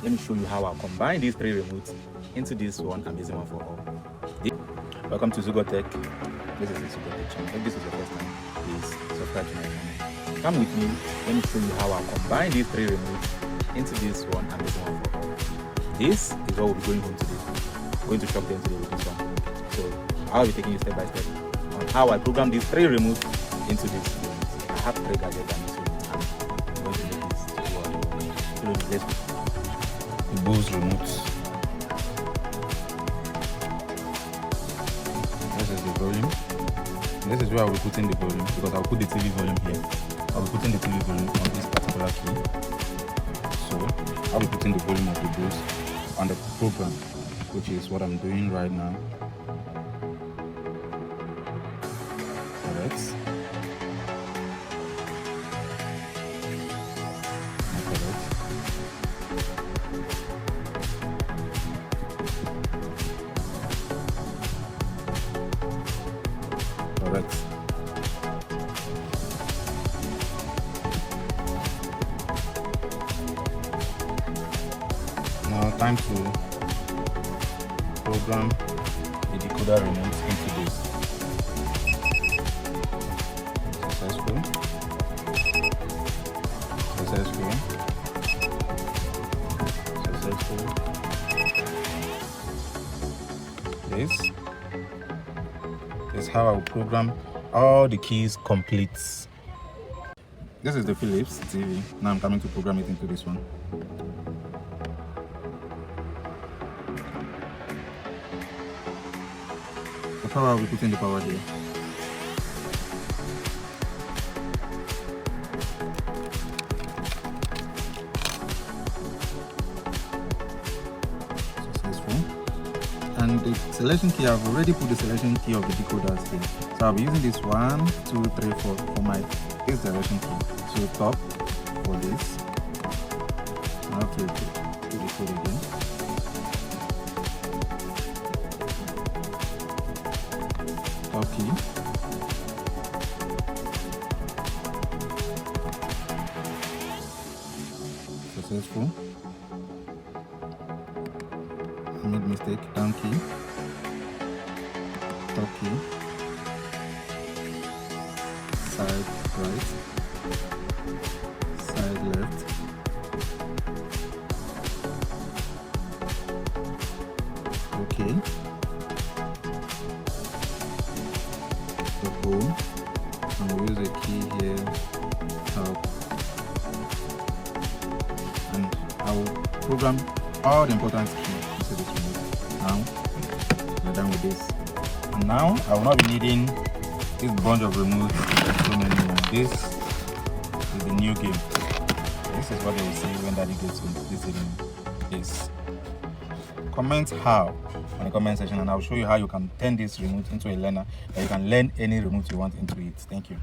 let me show you how I'll combine these three remotes into this one amazing one for all. Welcome to Zugotech. This is the Zugotech channel. If this is your first time, please subscribe to my channel. Come with me, let me show you how I'll combine these three remotes into this one amazing one for all. This is what we'll be going home today. We're going to shop them today with this one. So I'll be taking you step by step on how I program these three remotes into this remote. I have three gadgets I need to. I'm going to make this to work. So let's go. The Bose remotes. This is the volume. This is where I'll be putting the volume, because I'll put the TV volume here. I'll be putting the TV volume on this particular key. So I'll be putting the volume of the Bose on the program, which is what I'm doing right now. Correct. Correct. Now time to program the decoder remote into this. Successful. Successful. Successful. This is how I will program all the keys complete. This is the Philips TV. Now I'm coming to program it into this one. The power, I'll be putting the power here. Successful. And the selection key, I've already put the selection key of the decoders here. So I'll be using this 1, 2, 3, 4 for my this direction key. So top for this. I have to put the code again. Top key. Successful. I made mistake. Down key. Top key. Side right. Side left. Okay. The home. And we'll use a key here. Help. And I will program all the important keys into this remote. Now we're done with this. And now I will not be needing this bunch of remotes. So many more. This is the new game. This is what they will see when Daddy gets home this evening. Yes. Comment how on the comment section, and I'll show you how you can turn this remote into a learner, that you can learn any remote you want into it. Thank you.